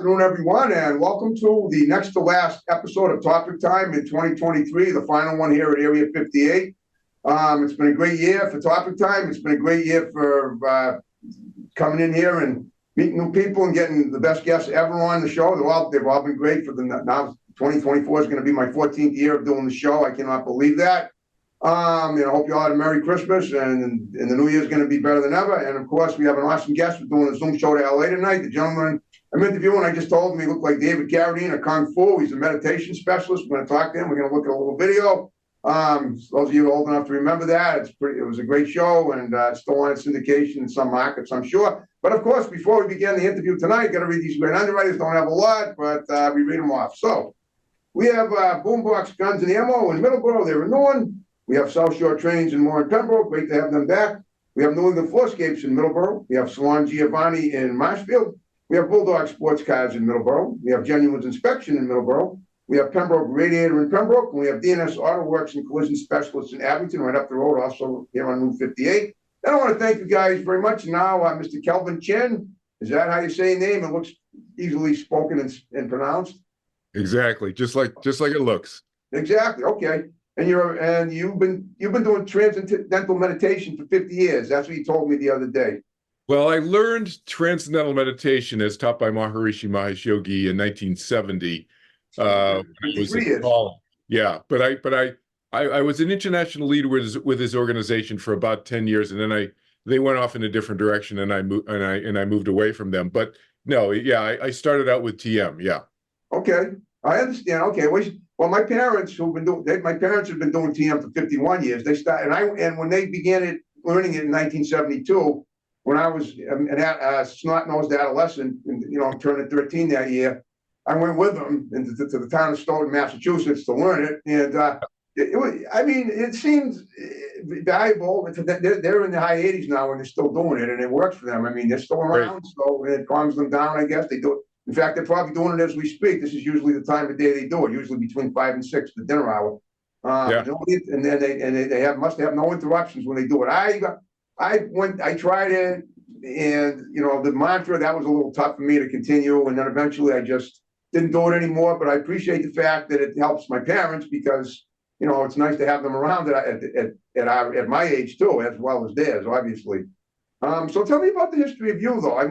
afternoon, everyone, and welcome to the next to last episode of Topic Time in 2023, the final one here at Area 58. It's been a great year for Topic Time. It's been a great year for coming in here and meeting new people and getting the best guests ever on the show. They've all been great. Now 2024 is going to be my 14th year of doing the show. I cannot believe that. I hope you all had a Merry Christmas, and the New Year is going to be better than ever. And of course, we have an awesome guest. We're doing a Zoom show to LA tonight. The gentleman I'm interviewing, I just told him he looked like David Carradine of Kung Fu. He's a meditation specialist. We're going to talk to him. We're going to look at a little video. Those of you old enough to remember that, it was a great show, and still on its syndication in some markets, I'm sure. But of course, before we begin the interview tonight, got to read these great underwriters. Don't have a lot, but we read them off. So we have Boombox Guns and Ammo in Middleborough. They're a new one. We have South Shore Trains in Moore and Pembroke. Great to have them back. We have New England Floorscapes in Middleborough. We have Salon Giovanni in Marshfield. We have Bulldog Sports Cars in Middleborough. We have Genuine's Inspection in Middleborough. We have Pembroke Radiator in Pembroke. And we have DNS Auto Works and Collision Specialists in Abington, right up the road, also here on Route 58. And I want to thank you guys very much. Now, Mr. Kelvin Chen, is that how you say your name? It looks easily spoken and pronounced. Exactly, just like it looks. Exactly. Okay. And you've been doing transcendental meditation for 50 years. That's what you told me the other day. Well, I learned transcendental meditation as taught by Maharishi Mahesh Yogi in 1970. When I was in college. Yeah, but I was an international leader with his organization for about 10 years, and then they went off in a different direction, and I moved away from them. But no, yeah, I started out with TM. Yeah. Okay, I understand. Okay, well, my parents have been doing TM for 51 years. They started, and when they began learning it in 1972, when I was a snot-nosed adolescent, and, turning 13 that year, I went with them to the town of Stoughton, Massachusetts, to learn it, and it seems valuable. They're in the high 80s now, and they're still doing it, and it works for them. I mean, they're still around, so it calms them down. I guess they do it. In fact, they're probably doing it as we speak. This is usually the time of day they do it, usually between 5 and 6, the dinner hour. And then they must have no interruptions when they do it. I tried it, and the mantra, that was a little tough for me to continue, and then eventually I just didn't do it anymore. But I appreciate the fact that it helps my parents, because it's nice to have them around at my age too, as well as theirs, obviously. So tell me about the history of you, though. Are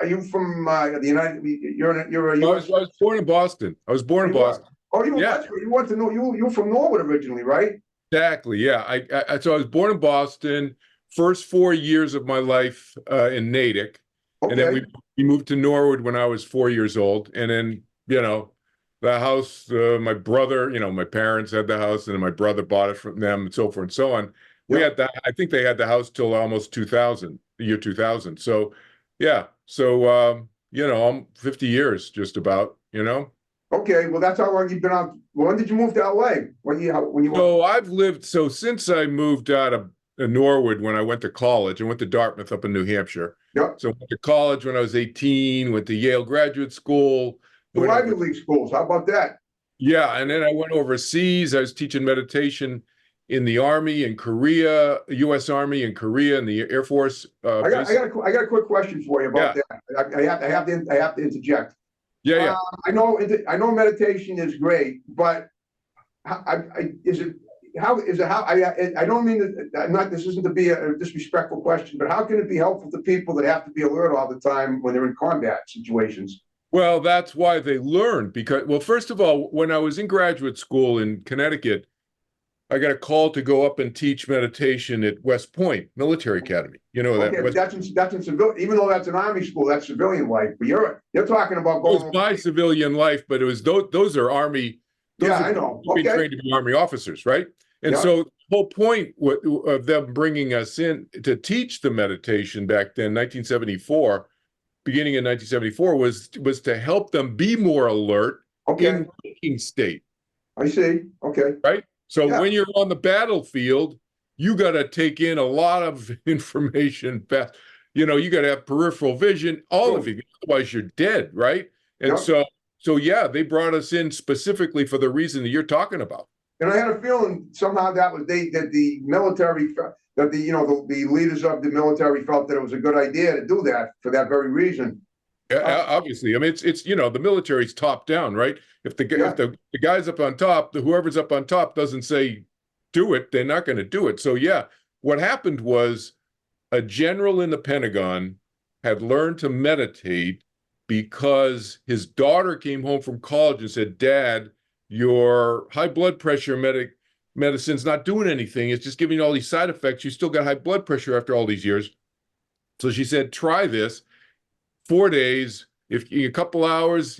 you from the United? You're a US. I was born in Boston. I was born in Boston. Oh, you went to you from Norwood originally, right? Exactly. Yeah. So I was born in Boston. First 4 years of my life in Natick, and then we moved to Norwood when I was 4 years old, and then the house. My brother, my parents had the house, and then my brother bought it from them, and so forth and so on. We had that. I think they had the house till almost 2000, the year 2000. So, yeah. So, I'm 50 years, just about. Okay, well, that's how long you've been out. When did you move to LA? So since I moved out of Norwood when I went to college, I went to Dartmouth up in New Hampshire. Yep. So I went to college when I was 18. Went to Yale Graduate School. The Ivy League schools. How about that? Yeah, and then I went overseas. I was teaching meditation in the Army in Korea, U.S. Army in Korea, and the Air Force. I got a quick question for you about that. I have to interject. Yeah. I know meditation is great, but I don't mean that. This isn't to be a disrespectful question, but how can it be helpful to people that have to be alert all the time when they're in combat situations? Well, that's why they learn. Because, well, first of all, when I was in graduate school in Connecticut, I got a call to go up and teach meditation at West Point Military Academy. That's in civilian. Even though that's an Army school, that's civilian life. But you're talking about going. It was my civilian life, but it was those are Army. I know. Being trained to be Army officers, right? And so the whole point of them bringing us in to teach the meditation back then, 1974, beginning in 1974, was to help them be more alert in waking state. I see. Okay. Right. So when you're on the battlefield, you got to take in a lot of information fast. You got to have peripheral vision, all of it. Otherwise, you're dead, right? And so they brought us in specifically for the reason that you're talking about. And I had a feeling somehow that the military, the leaders of the military felt that it was a good idea to do that for that very reason. Obviously, I mean, it's the military's top down, right? If the Yeah, if the guys up on top, whoever's up on top doesn't say do it, they're not going to do it. So yeah, what happened was a general in the Pentagon had learned to meditate because his daughter came home from college and said, "Dad, your high blood pressure medicine's not doing anything. It's just giving you all these side effects. You still got high blood pressure after all these years." So she said, "Try this. 4 days. If a couple hours,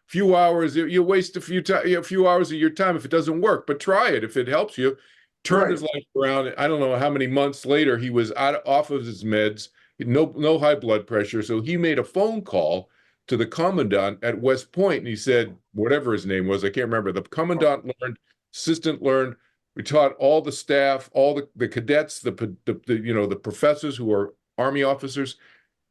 few hours, you waste a few hours of your time if it doesn't work. But try it if it helps you." Turned right. his life around. I don't know how many months later he was off of his meds, no high blood pressure. So he made a phone call to the commandant at West Point, and he said, whatever his name was, I can't remember. The commandant learned, assistant learned. We taught all the staff, all the cadets, the professors who are Army officers.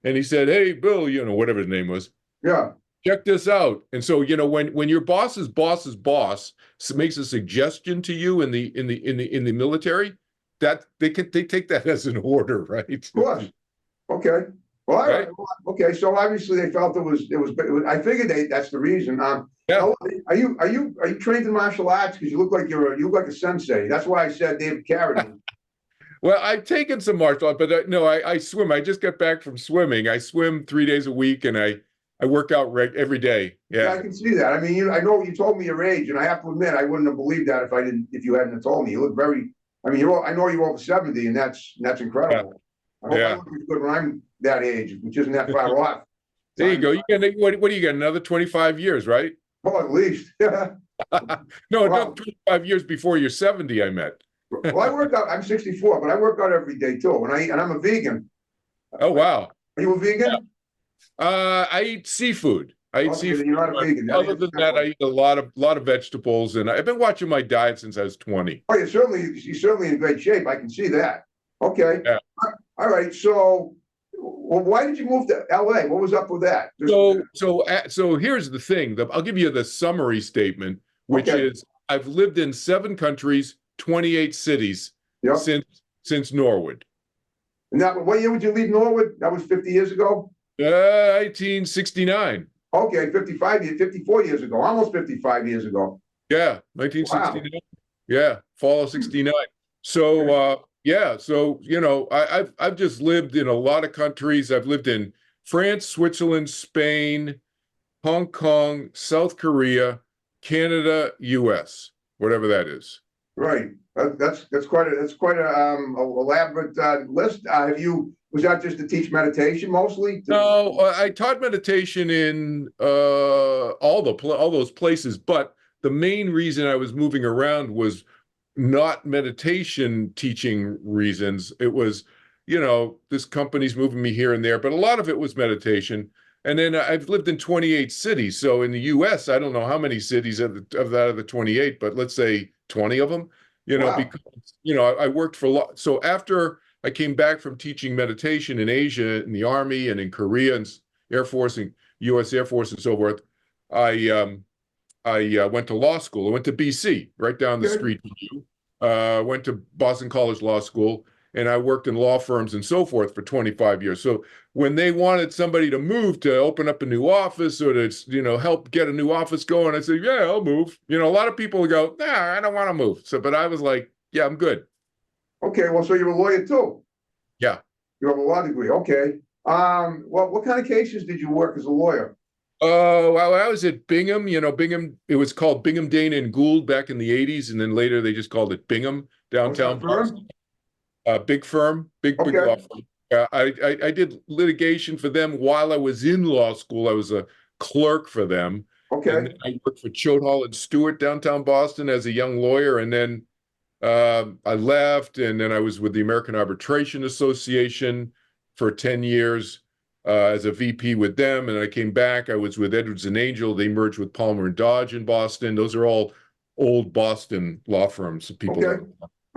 And he said, "Hey, Bill, whatever his name was, Yeah, check this out." And so, when your boss's boss makes a suggestion to you in the military, that they take that as an order, right? of course. Okay. Well, all right. Right? Okay. So obviously they felt I figured that's the reason. Yeah. Are you trained in martial arts? Because you look like a sensei. That's why I said David Carradine. Well, I've taken some martial art, but no, I swim. I just got back from swimming. I swim 3 days a week, and I work out every day. Yeah, I Yeah. can see that. I mean, I know you told me your age, and I have to admit, I wouldn't have believed that if you hadn't have told me. You look very. I mean, I know you're over 70, and that's incredible. I hope I Yeah. look as good when I'm that age, which isn't that far off. There you go. You got what do you got? Another 25 years, right? Well, at least. Yeah. No, Wow. 25 years before you're 70, I meant. Well, I work out. I'm 64, but I work out every day too, and I'm a vegan. Oh, wow. Are you a vegan? I eat seafood. I eat Okay, seafood. then you're not a vegan. Other than that, I eat a lot of vegetables, and I've been watching my diet since I was 20. Oh, you're certainly in great shape. I can see that. Okay. Yeah. All right. So, well, why did you move to LA? What was up with that? So here's the thing. I'll give you the summary statement, which Okay. is I've lived in 7 countries, 28 cities Yep. since Norwood. And what year would you leave Norwood? That was 50 years ago? 1869. Okay, 54 years ago, almost 55 years ago. Yeah, 1969. Yeah, fall of 69. So yeah, so I've just lived in a lot of countries. I've lived in France, Switzerland, Spain, Hong Kong, South Korea, Canada, US, whatever that is. Right. That's quite a elaborate list. Was that just to teach meditation mostly? No, I taught meditation in all those places, but the main reason I was moving around was not meditation teaching reasons. It was, this company's moving me here and there, but a lot of it was meditation. And then I've lived in 28 cities. So in the US, I don't know how many cities of the 28, but let's say 20 of them, Wow. because, I worked for a lot. So after I came back from teaching meditation in Asia, in the Army, and in Korea, and Air Force, and U.S. Air Force, and so forth, I went to law school. I went to BC, right down the Good. street from you. Went to Boston College Law School, and I worked in law firms and so forth for 25 years. So when they wanted somebody to move to open up a new office or to, help get a new office going, I said, yeah, I'll move. A lot of people go, nah, I don't want to move. But I was like, yeah, I'm good. Okay, well, so you're a lawyer too. Yeah. You have a law degree. Okay. Well, what kind of cases did you work as a lawyer? Well, I was at Bingham, Bingham, it was called Bingham, Dana and Gould back in the 80s, and then later they just called it Bingham downtown Boston. Big firm, big law firm. I did litigation for them while I was in law school. I was a clerk for them. Okay. And I worked for Choate Hall and Stewart downtown Boston as a young lawyer, and then I left, and then I was with the American Arbitration Association for 10 years as a VP with them, and I came back. I was with Edwards and Angel. They merged with Palmer and Dodge in Boston. Those are all old Boston law firms. People.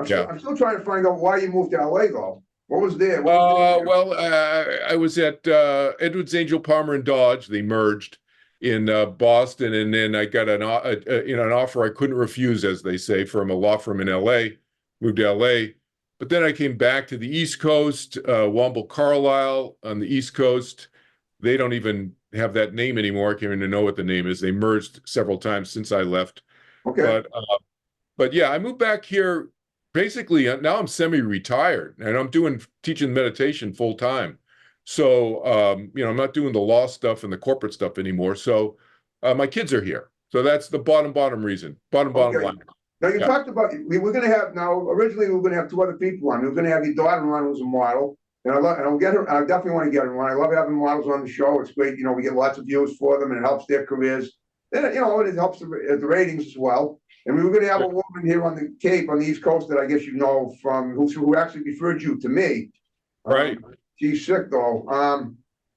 Okay. I'm still trying to find out why you moved to LA though. What was there? Well, I was at Edwards, Angel, Palmer and Dodge. They merged in Boston, and then I got an offer I couldn't refuse, as they say, from a law firm in LA. Moved to LA, but then I came back to the East Coast. Womble Carlisle on the East Coast. They don't even have that name anymore. I can't even know what the name is. They merged several times since I left. Okay. But yeah, I moved back here basically. Now I'm semi-retired and I'm teaching meditation full time. So, I'm not doing the law stuff and the corporate stuff anymore. So, my kids are here. So that's the bottom reason. Bottom Okay. line. Now you Yeah. talked about we were going to have now. Originally, we were going to have two other people on. We were going to have your daughter on, who's a model, and I'll get her. I definitely want to get her on. I love having models on the show. It's great. We get lots of views for them, and it helps their careers. And it helps the ratings as well. And we were going to have a woman here on the Cape, on the East Coast, that I guess you know from who actually referred you to me. Right. She's sick though.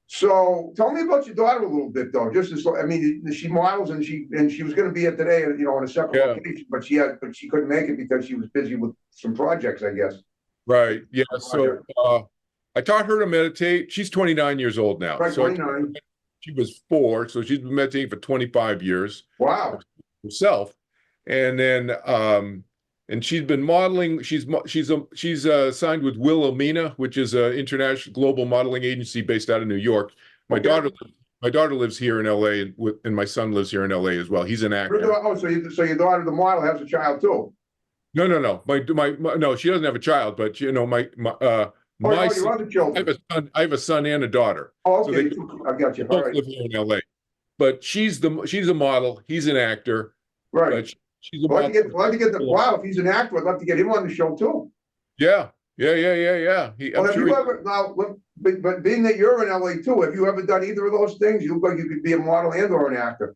So tell me about your daughter a little bit though. She models and she was going to be here today, on a separate location, but she couldn't make it because she was busy with some projects, I guess. Right. Yeah. So I taught her to meditate. She's 29 years old now. Right, So 29. she was 4, so she's been meditating for 25 years. Wow. Herself. And then and she's been modeling. She's signed with Wilhelmina, which is an international global modeling agency based out of New York. My daughter lives here in LA, and my son lives here in LA as well. He's an actor. So your daughter, the model, has a child too? No. No, she doesn't have a child, but your other children. I have a son and a daughter. Oh, okay. I got you. All Both right. live here in LA. But she's a model. He's an actor. Right. She's a I'd like to get the wow. If he's an actor, I'd love to get him on the show too. Yeah. But being that you're in LA too, have you ever done either of those things? You look like you could be a model and or an actor.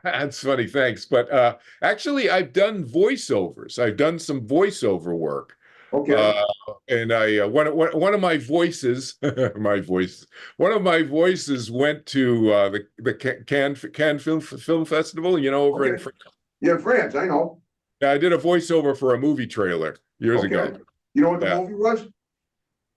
That's funny, thanks. But actually, I've done voiceovers. I've done some voiceover work. Okay. And I one of my voices, one of my voices went to the Cannes Film Festival. Over in France. Yeah, France. I know. Yeah, I did a voiceover for a movie trailer years ago. You know what the movie was?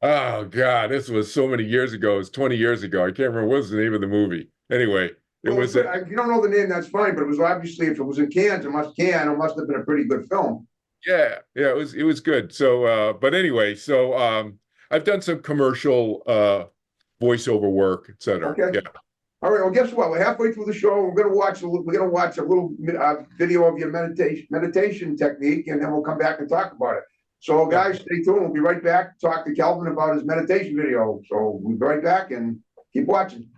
Oh God, this was so many years ago. It was 20 years ago. I can't remember what was the name of the movie. Anyway, it was. If you don't know the name, that's fine. But it was obviously, if it was in Cannes, it must have been a pretty good film. Yeah, it was good. So, but anyway, I've done some commercial voiceover work, etc. Okay. Yeah. All right. Well, guess what? We're halfway through the show. We're gonna watch a little video of your meditation technique, and then we'll come back and talk about it. So, guys, stay tuned. We'll be right back to talk to Kelvin about his meditation video. So we'll be right back and keep watching.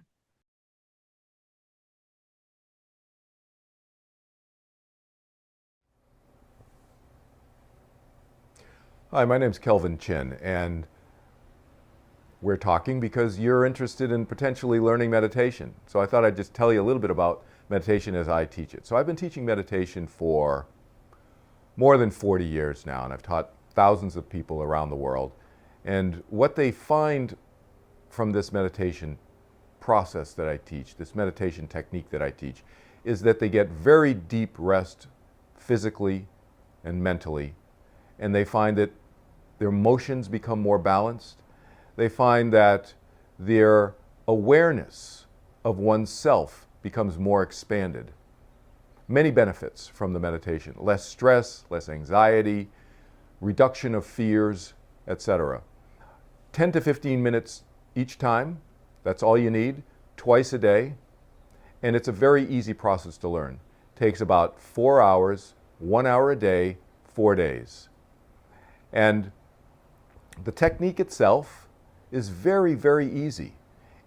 Hi, my name's Kelvin Chin, and we're talking because you're interested in potentially learning meditation. So I thought I'd just tell you a little bit about meditation as I teach it. So I've been teaching meditation for more than 40 years now, and I've taught thousands of people around the world. And what they find from this meditation process that I teach, this meditation technique that I teach, is that they get very deep rest physically and mentally, and they find that their emotions become more balanced. They find that their awareness of oneself becomes more expanded. Many benefits from the meditation: less stress, less anxiety, reduction of fears, etc. 10 to 15 minutes each time, that's all you need, twice a day, and it's a very easy process to learn. Takes about 4 hours, 1 hour a day, 4 days. And the technique itself is very, very easy.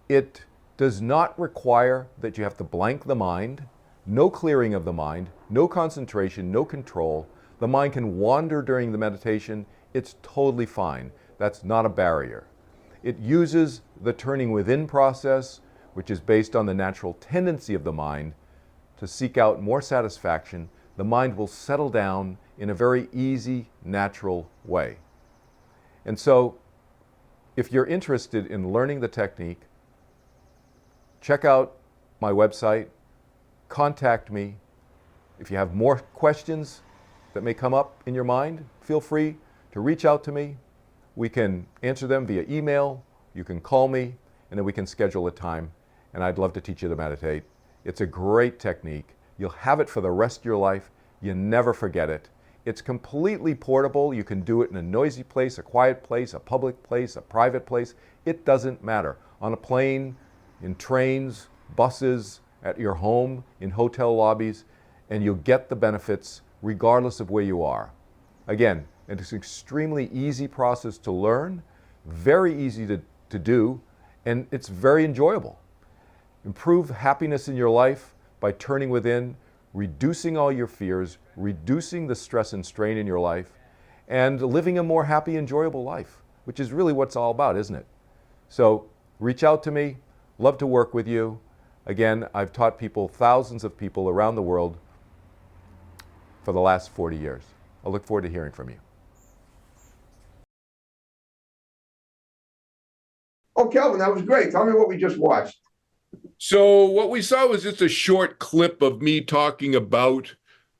It does not require that you have to blank the mind, no clearing of the mind, no concentration, no control. The mind can wander during the meditation. It's totally fine. That's not a barrier. It uses the turning within process, which is based on the natural tendency of the mind to seek out more satisfaction. The mind will settle down in a very easy, natural way. And so, if you're interested in learning the technique, check out my website, contact me. If you have more questions that may come up in your mind, feel free to reach out to me. We can answer them via email, you can call me, and then we can schedule a time, and I'd love to teach you to meditate. It's a great technique. You'll have it for the rest of your life. You never forget it. It's completely portable. You can do it in a noisy place, a quiet place, a public place, a private place. It doesn't matter. On a plane, in trains, buses, at your home, in hotel lobbies, and you'll get the benefits regardless of where you are. Again, it's an extremely easy process to learn, very easy to do, and it's very enjoyable. Improve happiness in your life by turning within, reducing all your fears, reducing the stress and strain in your life, and living a more happy, enjoyable life, which is really what it's all about, isn't it? So reach out to me, love to work with you. Again, I've taught people, thousands of people around the world for the last 40 years. I look forward to hearing from you. Oh, Kelvin, that was great. Tell me what we just watched. So what we saw was just a short clip of me talking about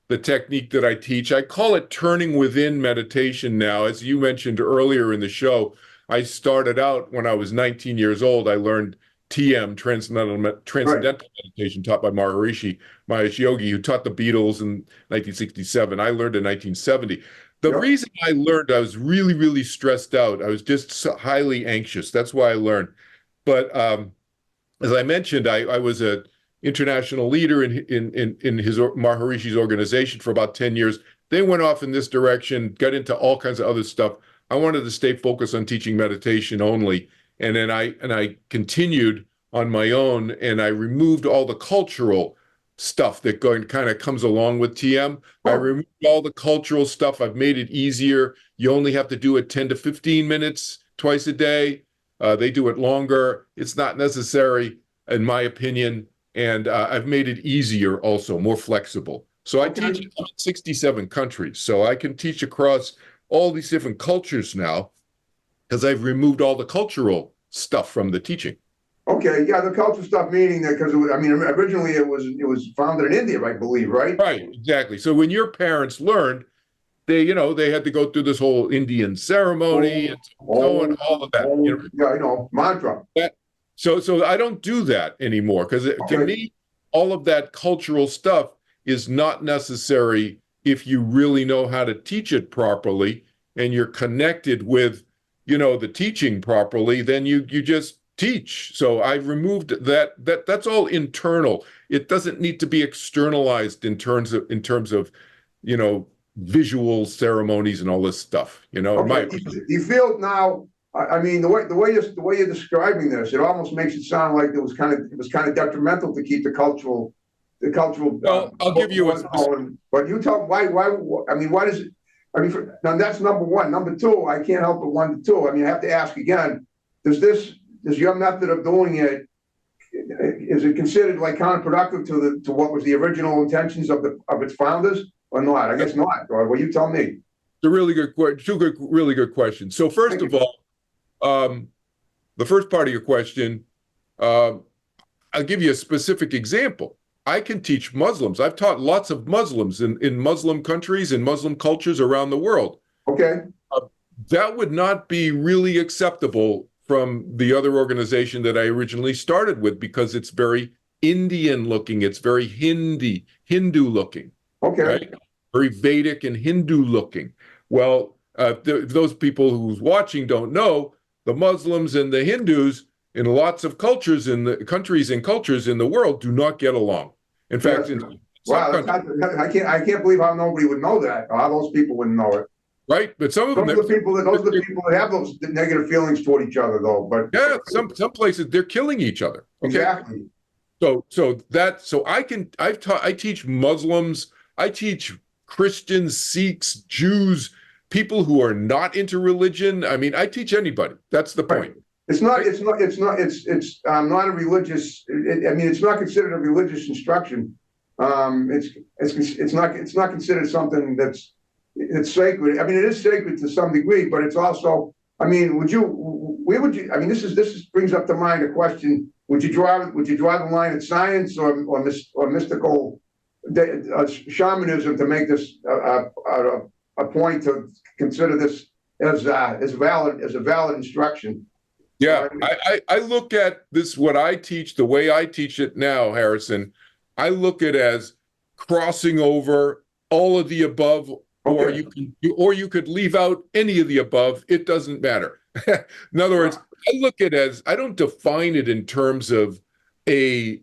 the technique that I teach. I call it turning within meditation now. As you mentioned earlier in the show, I started out when I was 19 years old. I learned TM, Transcendental Meditation, taught by Maharishi Mahesh Yogi, who taught the Beatles in 1967. I learned in 1970. The reason I learned, I was really, really stressed out. I was just so highly anxious. That's why I learned. But as I mentioned, I was an international leader in his Maharishi's organization for about 10 years. They went off in this direction, got into all kinds of other stuff. I wanted to stay focused on teaching meditation only. And then I continued on my own, and I removed all the cultural stuff that kind of comes along with TM. I removed all the cultural stuff. I've made it easier. You only have to do it 10 to 15 minutes twice a day. They do it longer. It's not necessary, in my opinion. And I've made it easier also, more flexible. So I teach in 67 countries. So I can teach across all these different cultures now because I've removed all the cultural stuff from the teaching. Okay, yeah, the cultural stuff meaning that because originally it was founded in India, I believe, right? Right, exactly. So when your parents learned, they had to go through this whole Indian ceremony and so on, all of that. Yeah, I know, mantra. So I don't do that anymore because to me, all of that cultural stuff is not necessary if you really know how to teach it properly and you're connected with, the teaching properly, then you just teach. So I've removed that. That's all internal. It doesn't need to be externalized in terms of, visual ceremonies and all this stuff. Okay. You feel now? I mean, the way you're describing this, it almost makes it sound like it was kind of detrimental to keep the cultural. Well, I'll give you but you tell why. I mean, why does it? I mean, now that's number one. Number two, I can't help but 1 to 2. I mean, I have to ask again. Does your method of doing it, is it considered like counterproductive to what was the original intentions of its founders or not? I guess not. Or well, you tell me. It's a really good question. Really good questions. So first of all, the first part of your question, I'll give you a specific example. I can teach Muslims. I've taught lots of Muslims in Muslim countries and Muslim cultures around the world. Okay. That would not be really acceptable from the other organization that I originally started with because it's very Indian looking. It's very Hindu looking. Okay. Right? Very Vedic and Hindu looking. Well, those people who's watching don't know the Muslims and the Hindus in lots of cultures in the countries and cultures in the world do not get along. In fact, I can't believe how nobody would know that. How those people wouldn't know it. Right, but some of them. Those are the people that have those negative feelings toward each other, though. But yeah, some places they're killing each other. Okay? Exactly. So I teach Muslims, I teach Christians, Sikhs, Jews, people who are not into religion. I mean, I teach anybody. That's the point. It's not a religious. I mean, it's not considered a religious instruction. It's not considered something it's sacred. I mean, it is sacred to some degree, but it's also. I mean, where would you? I mean, this brings up to mind a question. Would you draw the line at science or mystical shamanism to make this a point to consider this as a valid instruction? Yeah, I look at this, what I teach, the way I teach it now, Harrison, I look at it as crossing over all of the above, or you could leave out any of the above. It doesn't matter. In other words, I look at it as, I don't define it in terms of a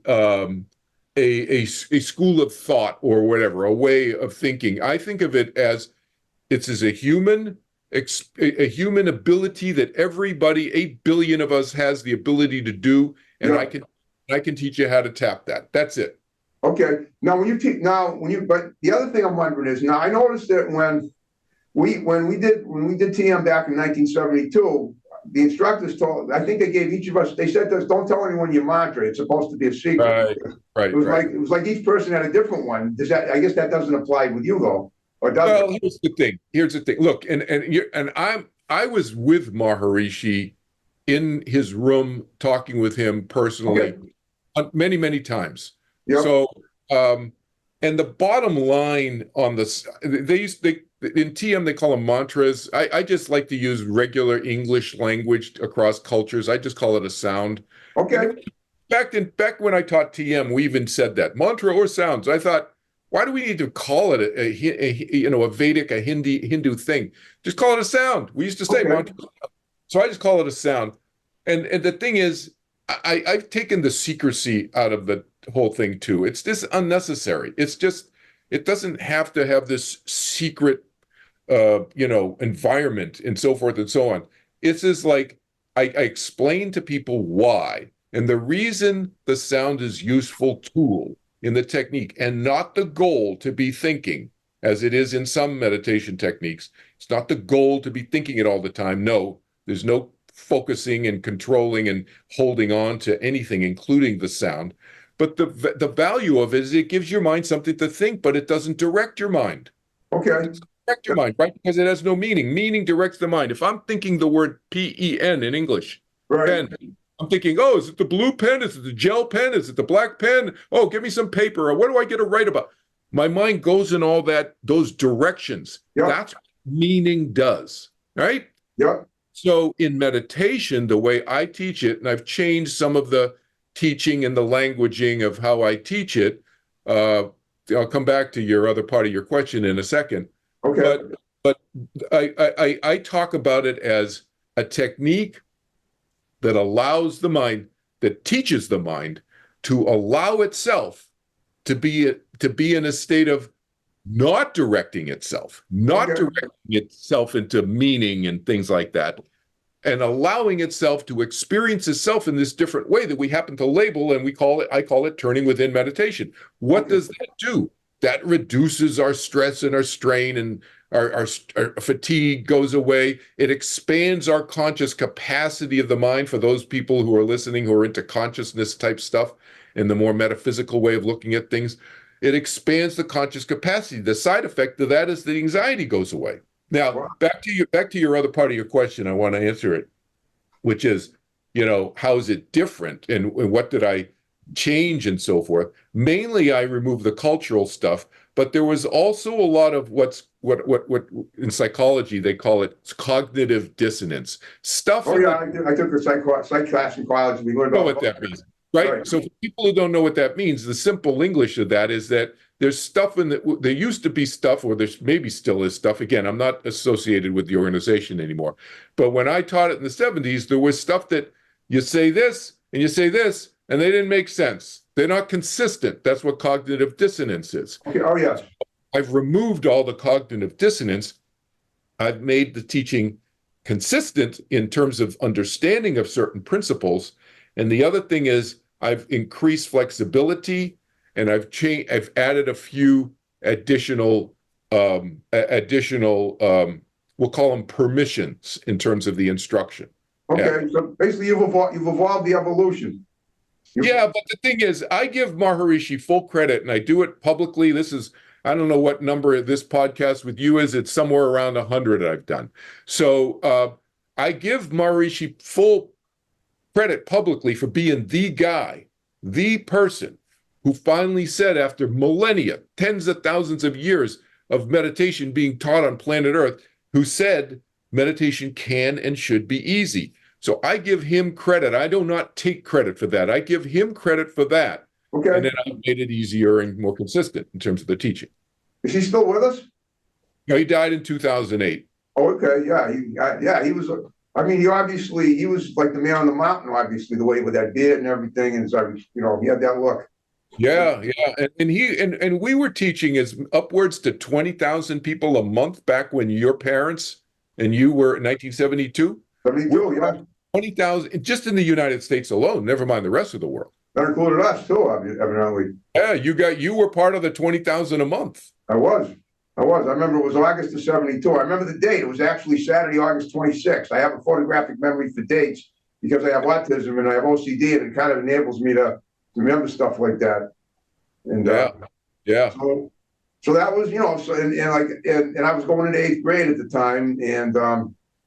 a school of thought or whatever, a way of thinking. I think of it as it's as a human ability that everybody, 8 billion of us, has the ability to do, and Yeah. I can teach you how to tap that. That's it. Okay. Now, but the other thing I'm wondering is, now I noticed that when we did TM back in 1972, the instructors I think they gave each of us, they said to us, don't tell anyone your mantra. It's supposed to be a secret. Right. It was like each person had a different one. I guess that doesn't apply with you though, or does it? Well, here's the thing. Look, I was with Maharishi in his room talking with him personally many times. Yep. So, and the bottom line on this, in TM, they call them mantras. I just like to use regular English language across cultures. I just call it a sound. Okay. Back when I taught TM, we even said that mantra or sounds. I thought, why do we need to call it a Vedic, a Hindu thing? Just call it a sound. We used to say mantra. So I just call it a sound. And the thing is, I've taken the secrecy out of the whole thing too. It's just unnecessary. It's just, it doesn't have to have this secret, environment and so forth and so on. It's just like, I explain to people why. And the reason the sound is a useful tool in the technique and not the goal to be thinking, as it is in some meditation techniques. It's not the goal to be thinking it all the time. No, there's no focusing and controlling and holding on to anything, including the sound. But the value of it is it gives your mind something to think, but it doesn't direct your mind. Okay. It doesn't direct your mind, right? Because it has no meaning. Meaning directs the mind. If I'm thinking the word P-E-N in English, Right. pen, I'm thinking, oh, is it the blue pen? Is it the gel pen? Is it the black pen? Oh, give me some paper. Or what do I get to write about? My mind goes in those directions. Yep. That's what meaning does, right? Yep. So in meditation, the way I teach it, and I've changed some of the teaching and the languaging of how I teach it. I'll come back to your other part of your question in a second. Okay. But I talk about it as a technique that allows the mind, that teaches the mind to allow itself to be in a state of not directing itself, directing itself into meaning and things like that, and allowing itself to experience itself in this different way that we happen to label, and I call it turning within meditation. What does that do? That reduces our stress and our strain, and our fatigue goes away. It expands our conscious capacity of the mind for those people who are listening, who are into consciousness type stuff and the more metaphysical way of looking at things. It expands the conscious capacity. The side effect of that is the anxiety goes away. Now, back to your other part of your question, I want to answer it, which is, how is it different and what did I change and so forth? Mainly, I removed the cultural stuff, but there was also a lot of what in psychology they call it cognitive dissonance stuff. Oh yeah, I took a psych class in college. We learned about what that means. Right? So for people who don't know what that means, the simple English of that is that there's stuff there used to be stuff, or there's maybe still is stuff. Again, I'm not associated with the organization anymore. But when I taught it in the 70s, there was stuff that you say this and you say this, and they didn't make sense. They're not consistent. That's what cognitive dissonance is. Okay. Oh, yes. I've removed all the cognitive dissonance. I've made the teaching consistent in terms of understanding of certain principles. And the other thing is I've increased flexibility, and I've added a few additional, we'll call them permissions in terms of the instruction. Okay, so basically you've evolved the evolution. Yeah, but the thing is, I give Maharishi full credit, and I do it publicly. I don't know what number this podcast with you is. It's somewhere around 100 I've done. So I give Maharishi full credit publicly for being the guy, the person who finally said, after millennia, tens of thousands of years of meditation being taught on planet Earth, who said meditation can and should be easy. So I give him credit. I do not take credit for that. I give him credit for that. Okay. And then I made it easier and more consistent in terms of the teaching. Is he still with us? No, he died in 2008. Oh, okay. Yeah. He was I mean, he was like the man on the mountain, obviously, the way with that beard and everything, and so, he had that look. Yeah, yeah. And we were teaching as upwards to 20,000 people a month back when your parents and you were in 1972. 72, yeah. 20,000 just in the United States alone, never mind the rest of the world. That included us too, evidently. Yeah, you were part of the 20,000 a month. I was. I remember it was August of 72. I remember the date. It was actually Saturday, August 26th. I have a photographic memory for dates because I have autism and I have OCD, and it kind of enables me to remember stuff like that. And yeah. So that was, and I was going into 8th grade at the time, and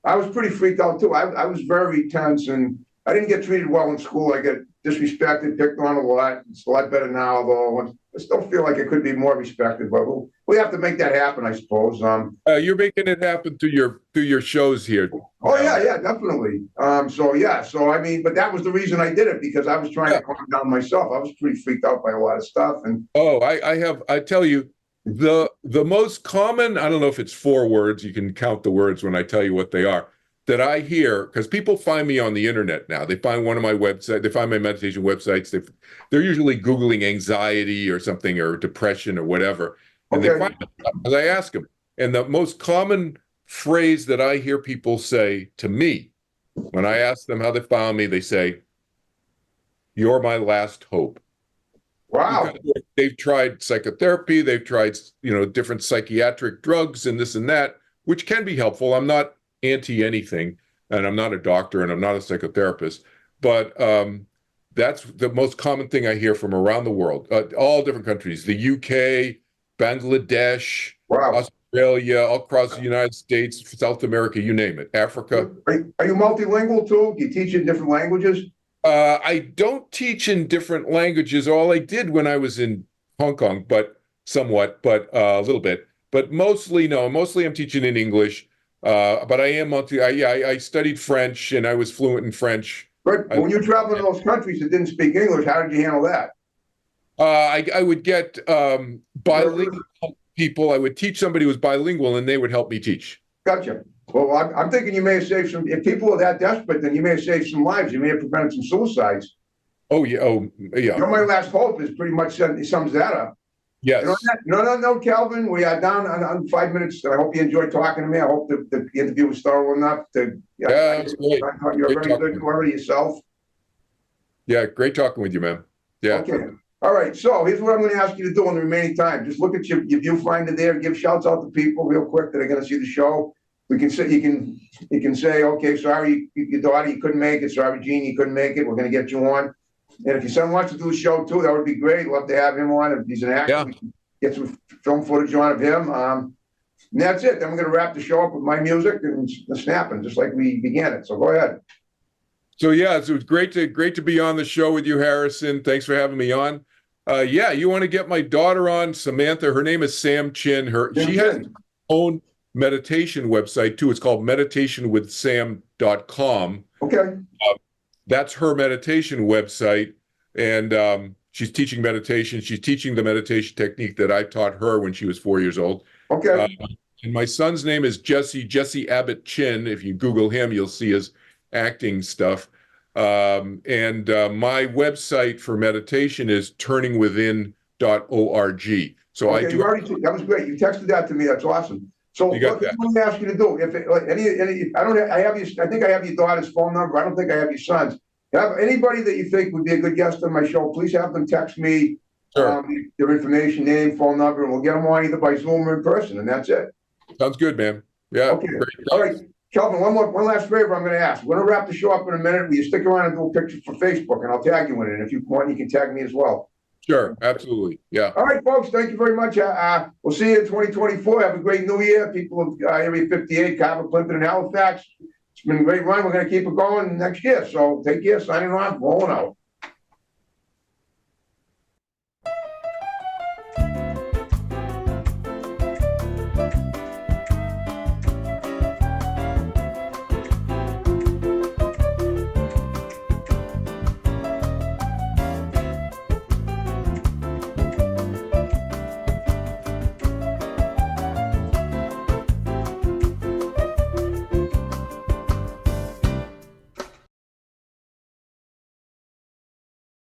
I was pretty freaked out too. I was very tense, and I didn't get treated well in school. I got disrespected, picked on a lot. It's a lot better now, though. I still feel like I could be more respected, but we have to make that happen, I suppose. You're making it happen through your shows here. Oh yeah, definitely. So I mean, but that was the reason I did it, because I was trying to calm down myself. I was pretty freaked out by a lot of stuff, and I tell you, the most common, I don't know if it's 4 words, you can count the words when I tell you what they are, that I hear, because people find me on the internet now. They find one of my websites, they find my meditation websites. They're usually Googling anxiety or something, or depression or whatever. And they find it, as I ask them. And the most common phrase that I hear people say to me, when I ask them how they found me, they say, "You're my last hope." Wow. Because they've tried psychotherapy, they've tried, different psychiatric drugs and this and that, which can be helpful. I'm not anti anything, and I'm not a doctor, and I'm not a psychotherapist, but that's the most common thing I hear from around the world, all different countries, the UK, Bangladesh, Wow. Australia, all across the United States, South America, you name it, Africa. Are you multilingual too? Do you teach in different languages? I don't teach in different languages. All I did when I was in Hong Kong, but a little bit, but mostly, no, mostly I'm teaching in English. But I am I studied French, and I was fluent in French. But when you traveled in those countries that didn't speak English, how did you handle that? I would get bilingual people. I would teach somebody who was bilingual, and they would help me teach. Gotcha. Well, I'm thinking you may have saved some. If people are that desperate, then you may have saved some lives. You may have prevented some suicides. Oh yeah. You're my last hope is pretty much sums that up. Yes. No, Calvin. We are down on 5 minutes. I hope you enjoyed talking to me. I hope the interview was thorough enough to. It's great. You're very good to yourself. Yeah, great talking with you, man. Yeah. Okay. All right. So here's what I'm going to ask you to do in the remaining time. Just look at your viewfinder there. Give shouts out to people real quick that are going to see the show. We can say you can say, okay, sorry, your daughter, you couldn't make it. Sorry, Gene, you couldn't make it. We're going to get you on. And if your son wants to do a show too, that would be great. Love to have him on. If he's an actor, we can get some film footage on of him. And that's it. Then we're going to wrap the show up with my music and snapping, just like we began it. So go ahead. So yeah, it was great to be on the show with you, Harrison. Thanks for having me on. You want to get my daughter on, Samantha. Her name is Sam Chin. She has her own meditation website too. It's called meditationwithsam.com. Okay. That's her meditation website, and she's teaching meditation. She's teaching the meditation technique that I taught her when she was 4 years old. Okay. And my son's name is Jesse Abbott Chin. If you Google him, you'll see his acting stuff. My website for meditation is turningwithin.org. So okay, that was great. You texted that to me. That's awesome. So what I'm going to ask you to do, if I think I have your daughter's phone number. I don't think I have your son's. Have anybody that you think would be a good guest on my show, please have them text me their information, name, phone number, and we'll get them on either by Zoom or in person, and that's it. Sounds good, man. Yeah. Okay. All right. Kelvin, one last favor I'm going to ask. We're going to wrap the show up in a minute. Will you stick around and do a picture for Facebook, and I'll tag you in it. And if you want, you can tag me as well. Sure, absolutely. Yeah. All right, folks. Thank you very much. We'll see you in 2024. Have a great new year. People of Area 58, Carver, Clinton, and Halifax. It's been a great run. We're going to keep it going next year. So take care. Signing off. Rolling out.